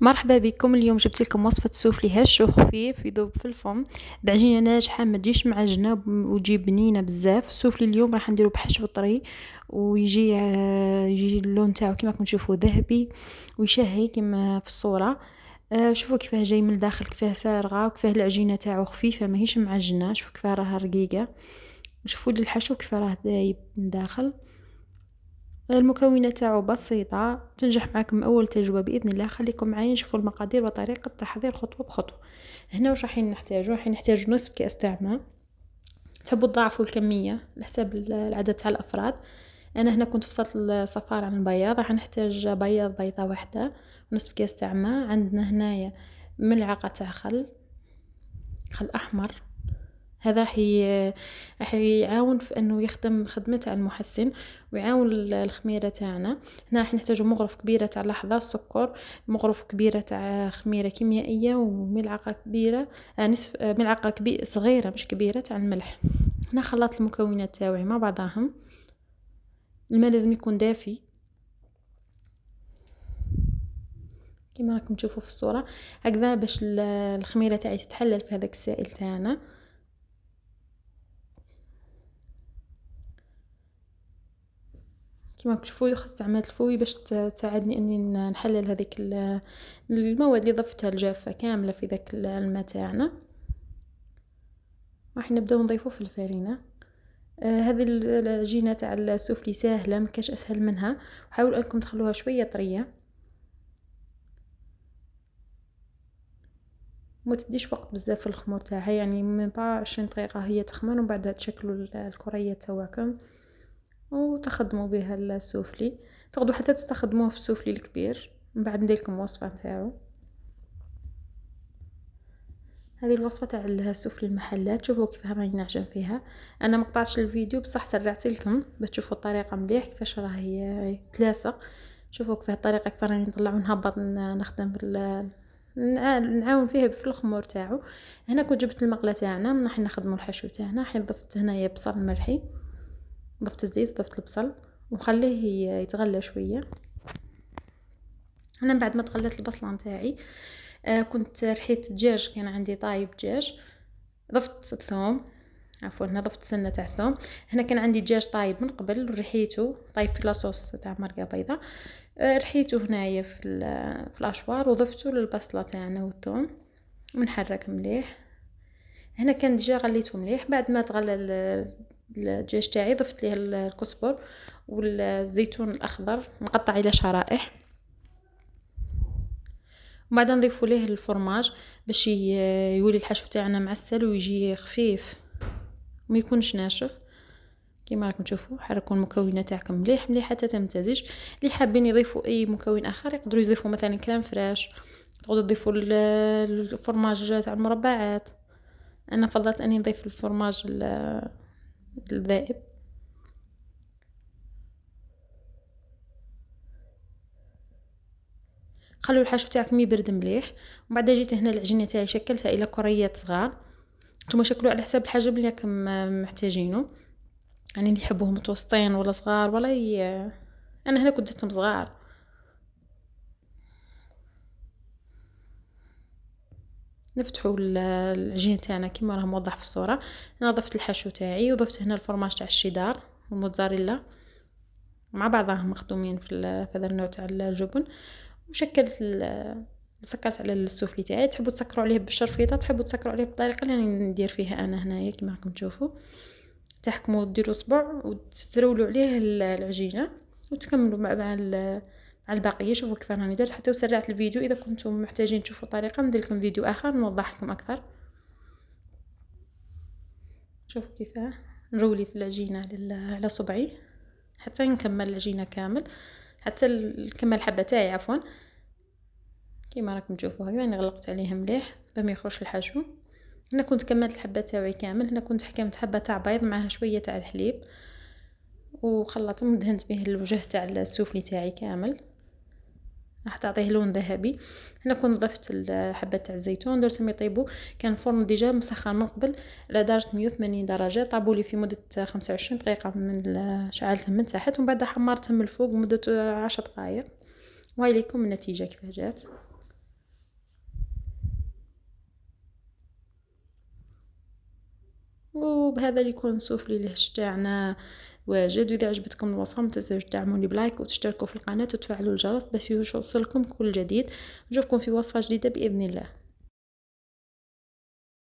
مرحبا بكم. اليوم جبت لكم وصفة سوفلي هش وخفيف يذوب في الفم بعجينة ناجحة، ما تجيش معجنة وتجي بنينة بزاف. السوفلي اليوم راح نديرو بحشو طري ويجي يجي اللون تاعو كما راكم تشوفوا ذهبي ويشهي كما في الصورة. شوفوا كيفاه جاي من الداخل، كيفاه فارغة وكيفاه العجينة تاعو خفيفة ماهيش معجنة. شوفوا كيفاه راها رقيقة، شوفوا الحشو كيفاه راه دايب من داخل. المكونات تاعو بسيطة تنجح معكم أول تجربة بإذن الله. خليكم معايا نشوفوا المقادير وطريقة التحضير خطوة بخطوة. هنا واش راح نحتاجو نصف كاس تاع ماء. تحبوا تضاعفوا الكمية لحساب العدد تاع الأفراد. أنا هنا كنت فصلت الصفار عن البياض، راح نحتاج بيضة واحدة ونصف كاس تاع ماء. عندنا هنايا ملعقة تاع خل أحمر، هذا راح يعاون في انه يخدم خدمه تاع المحسن ويعاون الخميره تاعنا. هنا راح نحتاجو مغرف كبيره تاع لحظه السكر، مغرف كبيره تاع خميره كيميائيه، وملعقه كبيره نصف ملعقه صغيره مش كبيره تاع الملح. هنا خلطت المكونات تاوعي مع بعضهم. الماء لازم يكون دافي كما راكم تشوفوا في الصوره هكذا باش الخميره تاعي تتحلل في هذاك السائل تاعنا. كما تشوفوا استعملت الفوي باش تساعدني اني نحلل هذيك المواد اللي ضفتها الجافه كامله في ذاك الماء تاعنا. راح نبداو نضيفو في الفرينه. هذه العجينه تاع السوفلي سهله، ما كاش اسهل منها. حاولوا انكم تخلوها شويه طريه، ما تديش وقت بزاف في الخمور تاعها، يعني من با 20 دقيقه هي تخمر ومن بعد تشكلوا الكريات تاعكم وتخدموا بها السوفلي. تقدروا حتى تستخدموه في السوفلي الكبير. من بعد ندير لكم وصفه نتاعو. هذه الوصفه تاع السوفلي المحلات، شوفوا كيف راني نعجن فيها. انا ما قطعتش الفيديو بصح سرعت لكم باش تشوفوا الطريقه مليح كيفاش راهي تلاصق. شوفوا كيف الطريقه كيف راني نطلع ونهبط نخدم نعاون فيها في الخمور تاعو. هنا كنت جبت المقله تاعنا راح نخدموا الحشو تاعنا. راح ضفت هنايا بصل مرحي، ضفت الزيت وضفت البصل ونخليه يتغلى شويه. انا بعد ما تغلت البصله نتاعي كنت رحيت دجاج، كان عندي طايب دجاج، ضفت الثوم، عفوا هنا ضفت سنه تاع ثوم. هنا كان عندي دجاج طايب من قبل رحيته طايب في لاصوص تاع مرقه بيضاء. رحيته هنايا في الاشوار وضفته للبصله تاعنا والثوم ونحرك مليح. هنا كان ديجا غليته مليح. بعد ما تغلى الدجاج تاعي ضفت ليه الكزبر والزيتون الاخضر مقطع الى شرائح، وبعد نضيفوا ليه الفرماج باش يولي الحشو تاعنا معسل ويجي خفيف وما يكونش ناشف. كما راكم تشوفوا حركوا المكونات تاعكم مليح مليح حتى تمتزج. اللي حابين يضيفوا اي مكون اخر يقدروا يضيفوا مثلا كريم فريش، تقدروا تضيفوا الفرماج تاع المربعات. انا فضلت اني نضيف الفرماج الذائب. خلوا الحشو تاعكم يبرد مليح. وبعد جيت هنا العجينه تاعي شكلتها الى كريات صغار. نتوما شكلوا على حساب الحجم اللي راكم محتاجينه، يعني اللي يحبوهم متوسطين ولا صغار ولا انا هنا كنت درتهم صغار. نفتحوا العجين تاعنا كما راه موضح في الصوره. انا ضفت الحشو تاعي وضفت هنا الفرماج تاع الشيدار والموتزاريلا مع بعضهم مخدومين في هذا النوع تاع الجبن. وشكلت سكرت على السوفلي تاعي. تحبوا تسكروا عليه بالشرفيطه، تحبوا تسكروا عليه بالطريقه اللي ندير فيها انا هنايا كما راكم تشوفوا. تحكموا ديروا صبع وتترولوا عليه العجينه وتكملوا مع الباقيه. شوفوا كيف راني درت حتى وسرعت الفيديو. اذا كنتم محتاجين تشوفوا طريقه ندير لكم فيديو اخر نوضح لكم اكثر. شوفوا كيف نرولي في العجينه على صبعي حتى نكمل العجينه كامل، حتى نكمل الحبه تاعي عفوا. كيما راكم تشوفوا هكذا انا غلقت عليه مليح باش يخرجش الحشو. هنا كنت كملت الحبه تاعي كامل. هنا كنت حكمت حبه تاع بيض معها شويه تاع الحليب وخلطتهم ودهنت به الوجه تاع السوفلي تاعي كامل، راح تعطيه لون ذهبي. هنا كنت ضفت حبه تاع الزيتون درتهم يطيبوا. كان الفرن ديجا مسخن من قبل على درجه 180 درجه. طابوا لي في مده 25 دقيقه من شعلتهم من تحت ومن بعد حمرتهم من الفوق لمده 10 دقائق. وهاي لكم النتيجه كيف جات. وبهذا يكون سوفلي الهش تاعنا واجد. واذا عجبتكم الوصفه ما تنساوش تدعموني بلايك وتشتركوا في القناه وتفعلوا الجرس باش يوصلكم كل جديد. نشوفكم في وصفه جديده باذن الله.